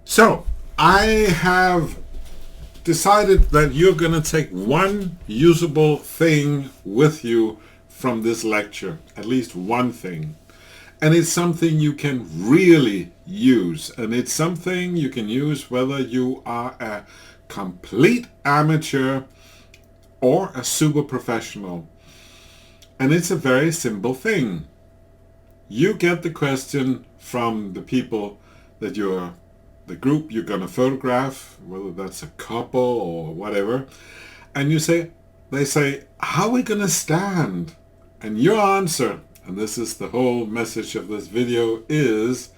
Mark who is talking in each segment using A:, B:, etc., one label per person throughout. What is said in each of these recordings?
A: So I have decided that you're going to take one usable thing with you from this lecture, at least one thing. And it's something you can really use. And it's something you can use whether you are a complete amateur or a super professional. And it's a very simple thing. You get the question from the people that the group you're going to photograph, whether that's a couple or whatever, and they say, how are we going to stand? And your answer, and this is the whole message of this video, is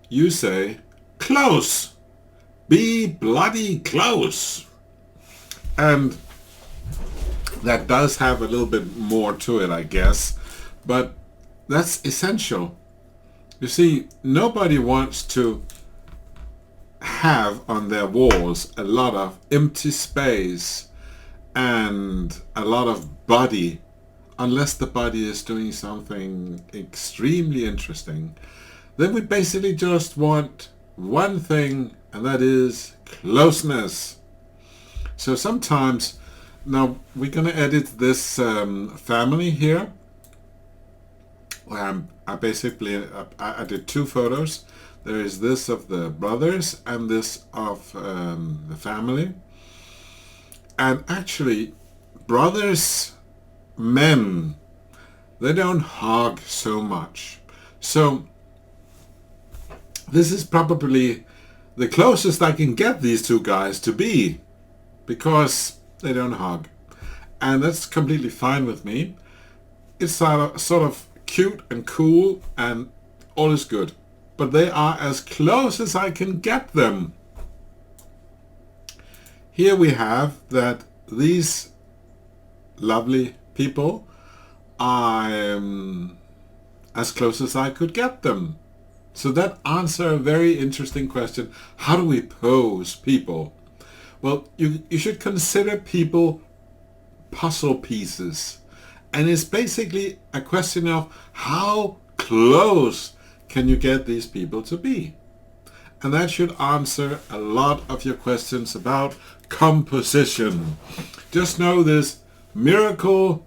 A: you say, close. Be bloody close. And that does have a little bit more to it, I guess, but that's essential. You see, nobody wants to have on their walls a lot of empty space and a lot of body, unless the body is doing something extremely interesting. Then we basically just want one thing, and that is closeness. So sometimes, now we're going to edit this family here. I did two photos. There is this of the brothers and this of the family. And actually, brothers, men, they don't hug so much. So this is probably the closest I can get these two guys to be, because they don't hug. And that's completely fine with me. It's sort of cute and cool and all is good. But they are as close as I can get them. Here we have that these lovely people are as close as I could get them. So that answers a very interesting question. How do we pose people? Well, you should consider people puzzle pieces. And it's basically a question of how close can you get these people to be? And that should answer a lot of your questions about composition. Just know this miracle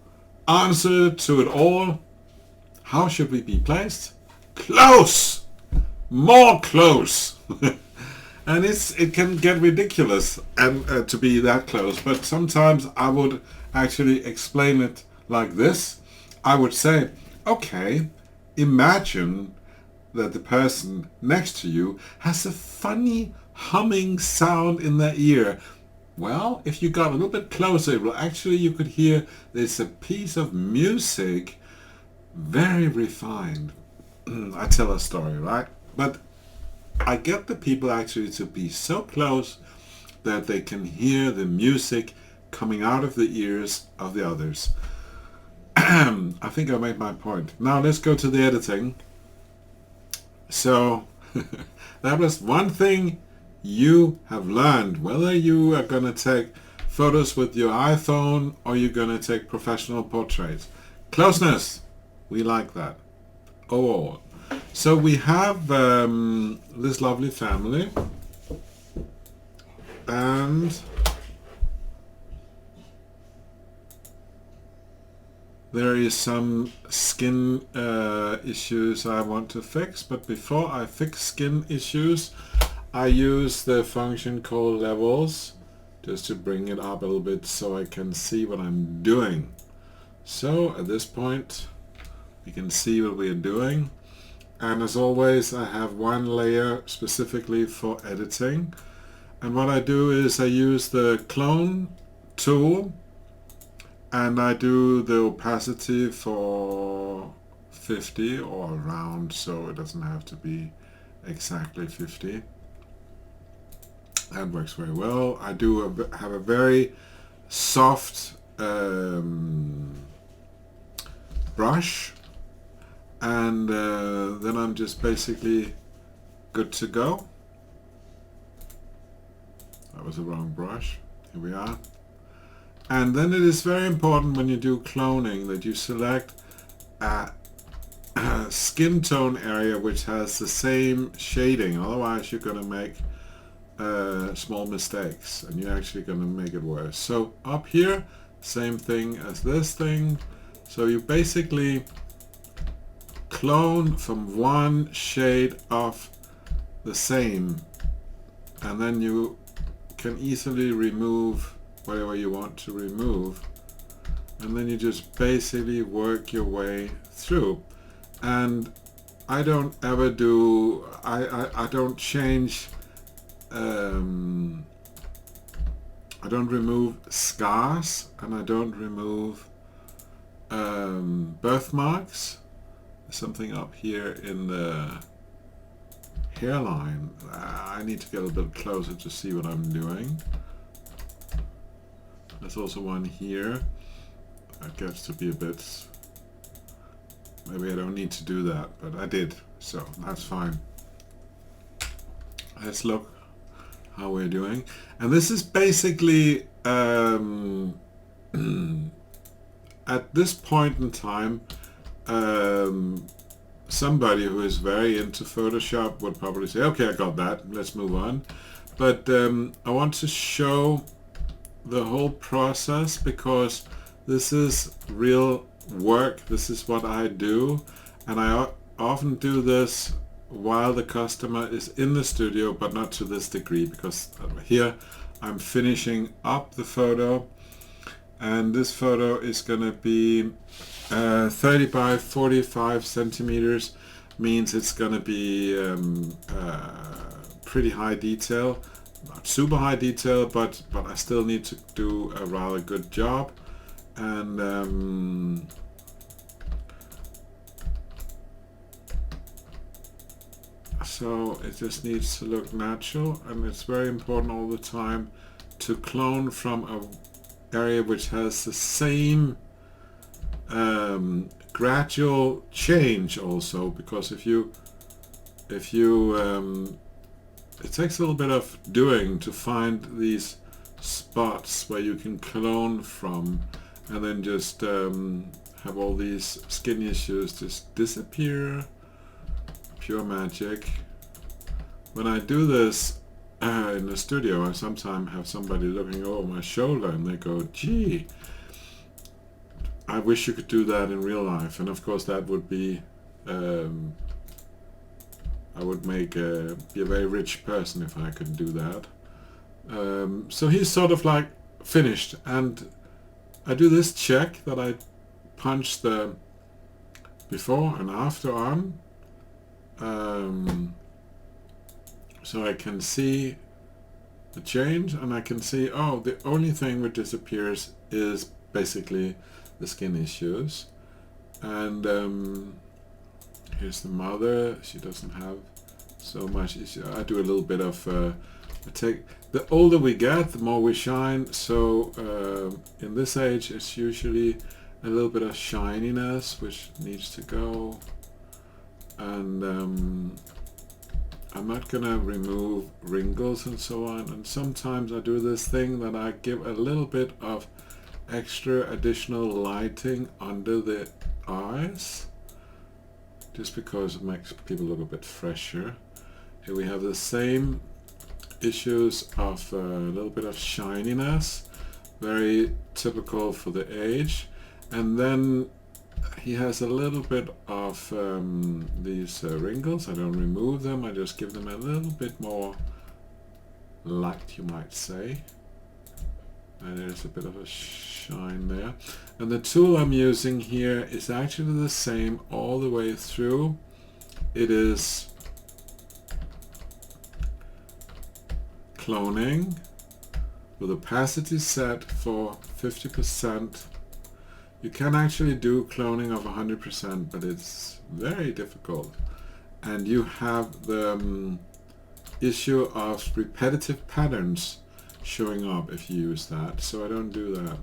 A: answer to it all. How should we be placed? Close! More close! And it can get ridiculous and to be that close. But sometimes I would actually explain it like this. I would say, okay, imagine that the person next to you has a funny humming sound in their ear. Well, if you got a little bit closer, well, actually you could hear there's a piece of music, very refined. I tell a story, right? But I get the people actually to be so close that they can hear the music coming out of the ears of the others. I think I made my point. Now let's go to the editing. So that was one thing you have learned. Whether you are going to take photos with your iPhone or you're going to take professional portraits. Closeness. We like that. Overall. So we have this lovely family. And there is some skin issues I want to fix, but before I fix skin issues, I use the function called levels just to bring it up a little bit so I can see what I'm doing. So at this point, we can see what we are doing. And as always, I have one layer specifically for editing. And what I do is I use the clone tool, and I do the opacity for 50 or around, so it doesn't have to be exactly 50. That works very well. I do have a very soft brush, and then I'm just basically good to go. That was the wrong brush. Here we are. And then it is very important when you do cloning that you select a skin tone area which has the same shading. Otherwise you're going to make small mistakes and you're actually going to make it worse. So up here, same thing as this thing. So you basically clone from one shade of the same, and then you can easily remove whatever you want to remove, and then you just basically work your way through. And I don't ever do, I don't change, I don't remove scars, and I don't remove birthmarks. Something up here in the hairline. I need to get a little bit closer to see what I'm doing. There's also one here. That gets to be a bit, maybe I don't need to do that, but I did, so that's fine. Let's look how we're doing. And this is basically at this point in time, somebody who is very into Photoshop would probably say, okay, I got that, let's move on. But I want to show the whole process because this is real work. This is what I do, and I often do this while the customer is in the studio, but not to this degree, because here I'm finishing up the photo, and this photo is going to be 30 by 45 centimeters, means it's going to be pretty high detail, not super high detail, but I still need to do a rather good job. And so it just needs to look natural, and it's very important all the time to clone from an area which has the same gradual change also, because if you it takes a little bit of doing to find these spots where you can clone from, and then just have all these skin issues just disappear. Pure magic. When I do this in the studio, I sometimes have somebody looking over my shoulder and they go, gee, I wish you could do that in real life. And of course that would be, I would be a very rich person if I could do that. So he's sort of like finished, and I do this check that I punch the before and after on, so I can see the change, and I can see, oh, the only thing which disappears is basically the skin issues. And here's the mother. She doesn't have so much issue. I do a little bit of the older we get, the more we shine. So in this age, it's usually a little bit of shininess which needs to go. And I'm not gonna remove wrinkles and so on. And sometimes I do this thing that I give a little bit of extra additional lighting under the eyes, just because it makes people look a bit fresher. Here we have the same issues of a little bit of shininess, very typical for the age. And then he has a little bit of these wrinkles. I don't remove them, I just give them a little bit more light, you might say. And there's a bit of a shine there. And the tool I'm using here is actually the same all the way through. It is cloning with opacity set for 50%. You can actually do cloning of 100%, but it's very difficult. And you have the issue of repetitive patterns showing up if you use that, so I don't do that.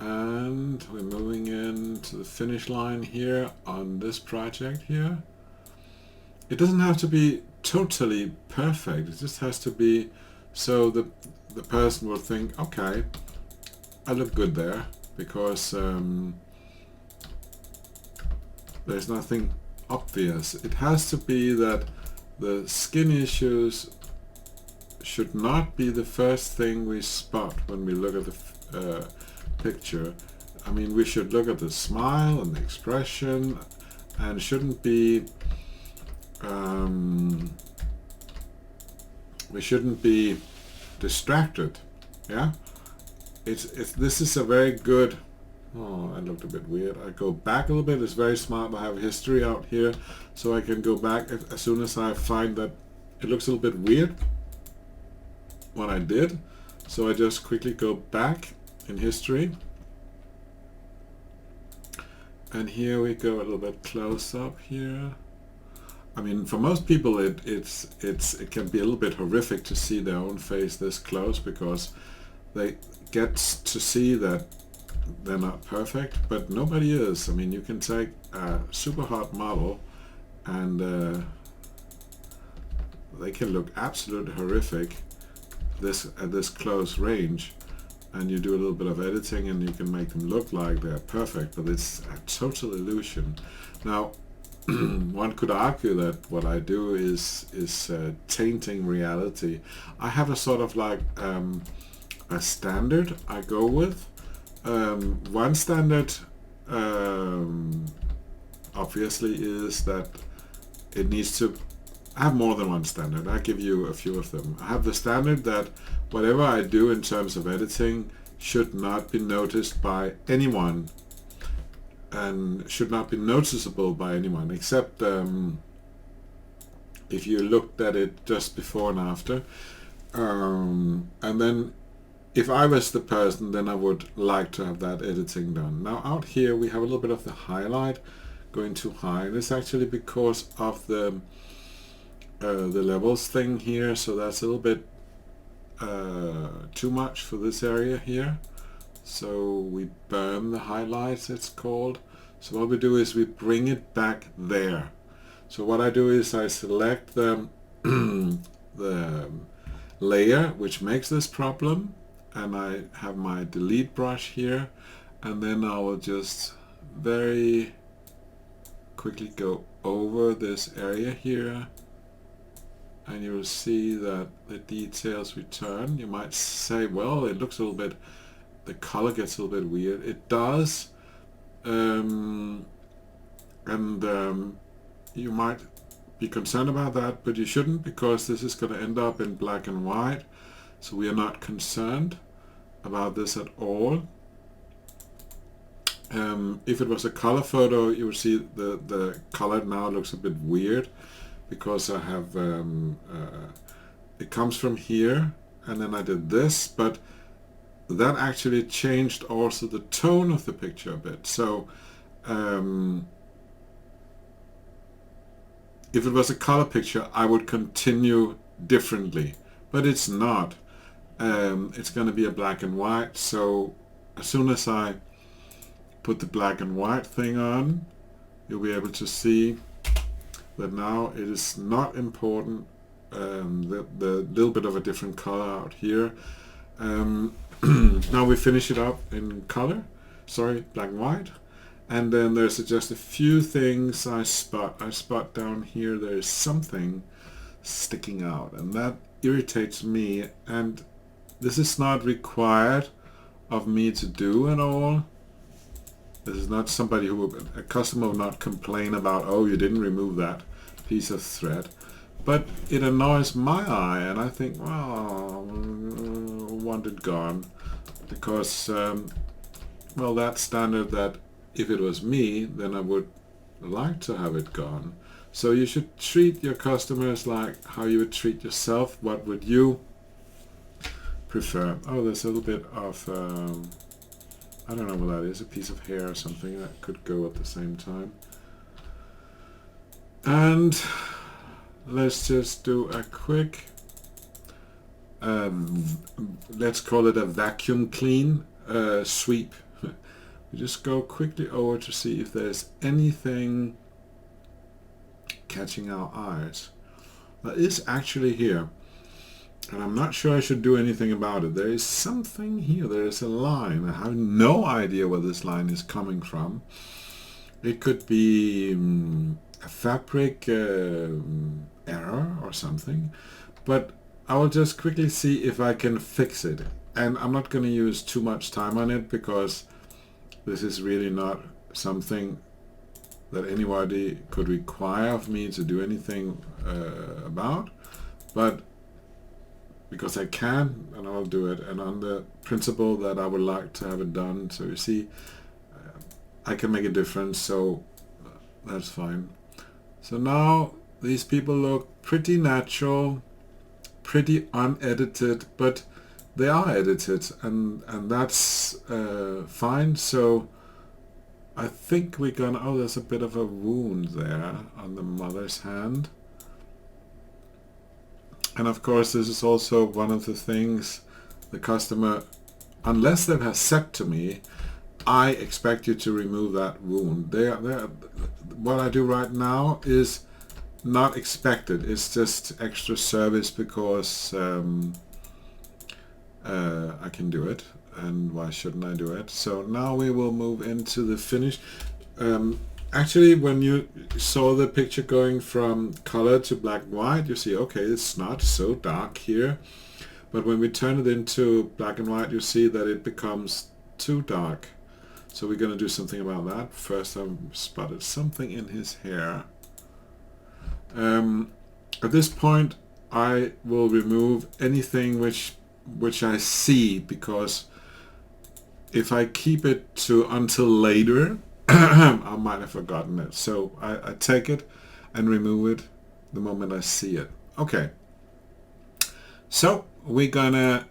A: And we're moving into the finish line here on this project here. It doesn't have to be totally perfect, it just has to be so the person will think, okay, I look good there, because There's nothing obvious. It has to be that the skin issues should not be the first thing we spot when we look at the picture. I mean, we should look at the smile and the expression, and shouldn't be we shouldn't be distracted. Yeah, it's this is a very good. Oh, I looked a bit weird. I go back a little bit. It's very smart. I have history out here, so I can go back as soon as I find that it looks a little bit weird what I did. So I just quickly go back in history, and here we go a little bit close up here. I mean, for most people it can be a little bit horrific to see their own face this close, because they get to see that they're not perfect, but nobody is. I mean, you can take a super hot model and they can look absolutely horrific at this close range, and you do a little bit of editing and you can make them look like they're perfect, but it's a total illusion. Now, one could argue that what I do is tainting reality. I have a sort of like a standard I go with. One standard obviously is that it needs to I have more than one standard. I'll give you a few of them. I have the standard that whatever I do in terms of editing should not be noticed by anyone and should not be noticeable by anyone, except if you looked at it just before and after. And then if I was the person, then I would like to have that editing done. Now out here we have a little bit of the highlight going too high, and it's actually because of the levels thing here, so that's a little bit too much for this area here. So we burn the highlights, it's called. So what we do is we bring it back there. So what I do is I select the layer which makes this problem, and I have my delete brush here, and then I will just very quickly go over this area here, and you will see that the details return. You might say, well, it looks a little bit, the color gets a little bit weird. It does, and you might be concerned about that, but you shouldn't, because this is going to end up in black and white, so we are not concerned about this at all. If it was a color photo, you would see the color now looks a bit weird, because I have it comes from here, and then I did this, but that actually changed also the tone of the picture a bit. So if it was a color picture, I would continue differently, but it's not. It's going to be a black and white, so as soon as I put the black and white thing on, you'll be able to see that now it is not important, the little bit of a different color out here. Now we finish it up in color, black and white, and then there's just a few things I spot down here. There's something sticking out, and that irritates me, and this is not required of me to do at all. This is not somebody a customer will not complain about, oh, you didn't remove that piece of thread, but it annoys my eye, and I think, well, want it gone, because well, that's standard that if it was me, then I would like to have it gone. So you should treat your customers like how you would treat yourself. What would you prefer? Oh, there's a little bit of I don't know what that is, a piece of hair or something that could go at the same time. And let's just do a quick, let's call it a vacuum clean sweep. We just go quickly over to see if there's anything catching our eyes. That is actually here, and I'm not sure I should do anything about it. There is something here. There is a line. I have no idea where this line is coming from. It could be a fabric error or something, but I will just quickly see if I can fix it. And I'm not going to use too much time on it because this is really not something that anybody could require of me to do anything about, but because I can, and I'll do it, and on the principle that I would like to have it done. So you see, I can make a difference, so that's fine. So now these people look pretty natural, pretty unedited, but they are edited, and that's fine. So I think we're gonna, oh, there's a bit of a wound there on the mother's hand. And of course, this is also one of the things the customer, unless they have said to me, I expect you to remove that wound. What I do right now is not expected. It's just extra service because I can do it. And why shouldn't I do it? So now we will move into the finish. Actually, when you saw the picture going from color to black and white, you see, okay, it's not so dark here. But when we turn it into black and white, you see that it becomes too dark. So we're going to do something about that. First, I spotted something in his hair. At this point, I will remove anything which I see, because if I keep it to until later, I might have forgotten it. So I take it and remove it the moment I see it. Okay. So we're gonna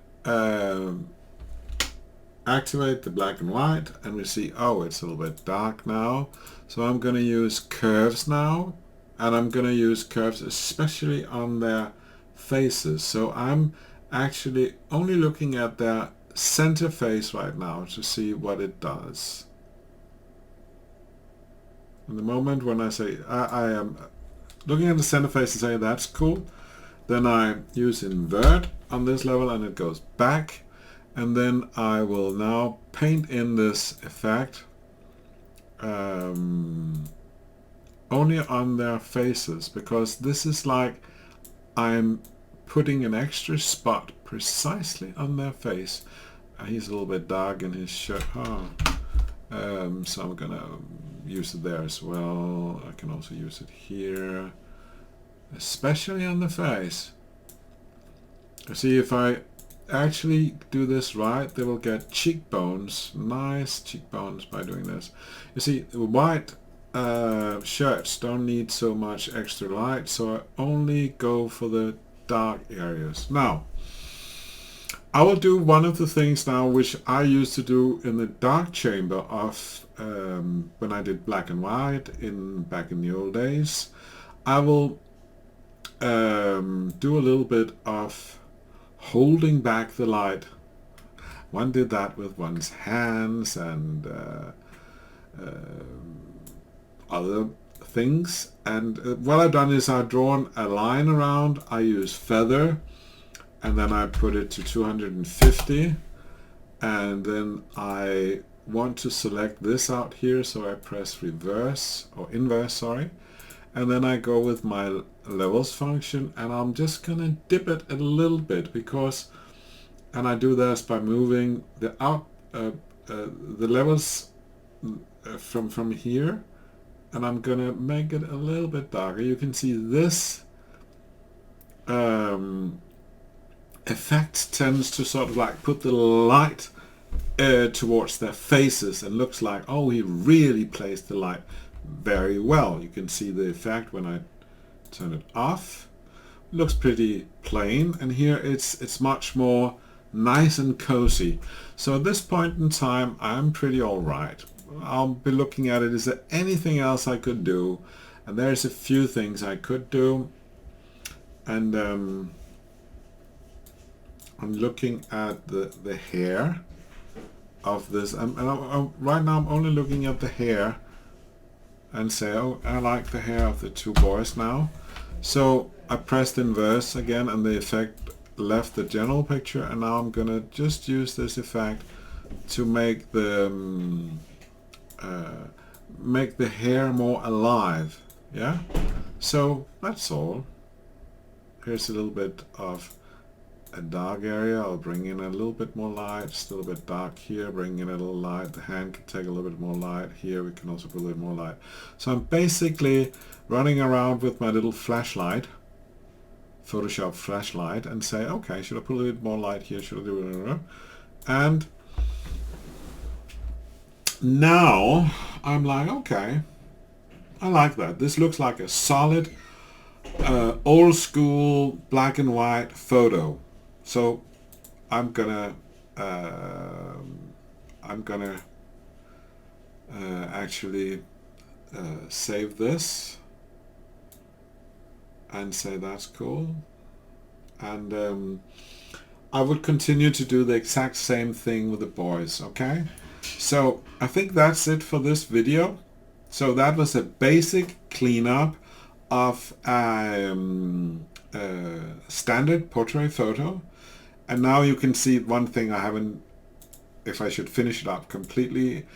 A: activate the black and white, and we see, oh, it's a little bit dark now. So I'm gonna use curves now, and I'm gonna use curves especially on their faces. So I'm actually only looking at their center face right now to see what it does. In the moment when I say I am looking at the center face and say that's cool, then I use invert on this level and it goes back, and then I will now paint in this effect only on their faces, because this is like I'm putting an extra spot precisely on their face. He's a little bit dark in his shirt. So I'm gonna use it there as well. I can also use it here, especially on the face. See, if I actually do this right, they will get cheekbones, nice cheekbones by doing this. You see, white shirts don't need so much extra light, so I only go for the dark areas. Now, I will do one of the things now which I used to do in the dark chamber of when I did black and white back in the old days. I will do a little bit of holding back the light. One did that with one's hands and other things. And what I've done is I've drawn a line around. I use feather, and then I put it to 250, and then I want to select this out here, so I press reverse or inverse, sorry, and then I go with my levels function, and I'm just gonna dip it a little bit, because, and I do this by moving the the levels from here, and I'm gonna make it a little bit darker. You can see this effect tends to sort of like put the light towards their faces, and looks like, oh, he really placed the light very well. You can see the effect when I turn it off. It looks pretty plain, and here it's much more nice and cozy. So at this point in time, I'm pretty all right. I'll be looking at it. Is there anything else I could do? And there's a few things I could do, and I'm looking at the hair of this, and right now I'm only looking at the hair and say, oh, I like the hair of the two boys now. So I pressed inverse again, and the effect left the general picture, and now I'm gonna just use this effect to make the make the hair more alive. Yeah, so that's all. Here's a little bit of a dark area. I'll bring in a little bit more light. Still a bit dark here. Bring in a little light. The hand can take a little bit more light. Here we can also put a little more light. So I'm basically running around with my little flashlight, Photoshop flashlight, and say, okay, should I put a little bit more light here? Should I do it? And now I'm like, okay, I like that. This looks like a solid old school black and white photo. So I'm gonna actually save this and say that's cool. And I would continue to do the exact same thing with the boys. Okay, so I think that's it for this video. So that was a basic cleanup of a standard portrait photo. And now you can see one thing I haven't, if I should finish it up completely,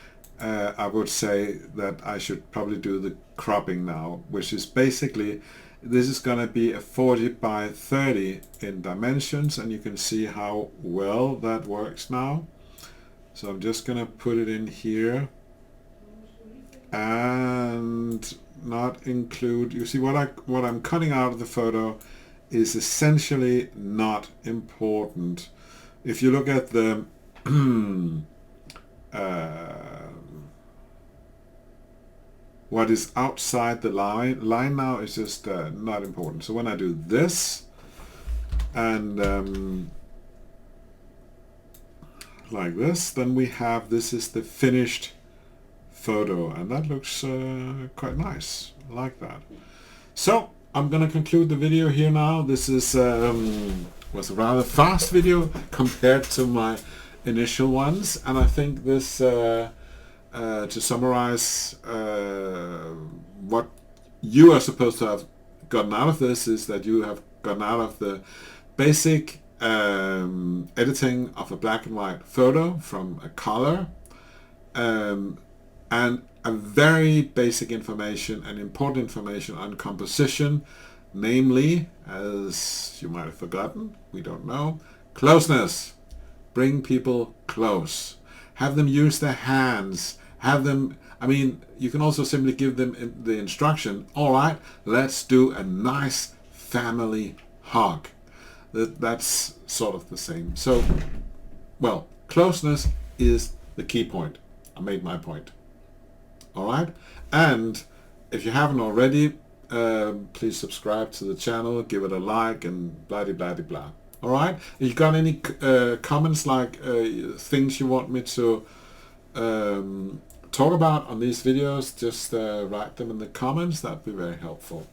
A: I would say that I should probably do the cropping now, which is basically, this is going to be a 40 by 30 in dimensions, and you can see how well that works now. So I'm just going to put it in here and not include, you see what I'm cutting out of the photo is essentially not important. If you look at the what is outside the line now is just not important. So when I do this and like this, then we have, this is the finished photo, and that looks quite nice. I like that. So I'm gonna conclude the video here now. This is was a rather fast video compared to my initial ones, and I think this to summarize what you are supposed to have gotten out of this is that you have gotten out of the basic editing of a black and white photo from a color, and a very basic information and important information on composition, namely, as you might have forgotten, we don't know, closeness. Bring people close. Have them use their hands. Have them, I mean, you can also simply give them the instruction, all right, let's do a nice family hug. That's sort of the same. So, well, closeness is the key point. I made my point. All right, and if you haven't already, please subscribe to the channel, give it a like, and blah blah blah blah. All right, if you got any comments, like things you want me to talk about on these videos, just write them in the comments. That'd be very helpful.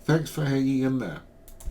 A: Thanks for hanging in there.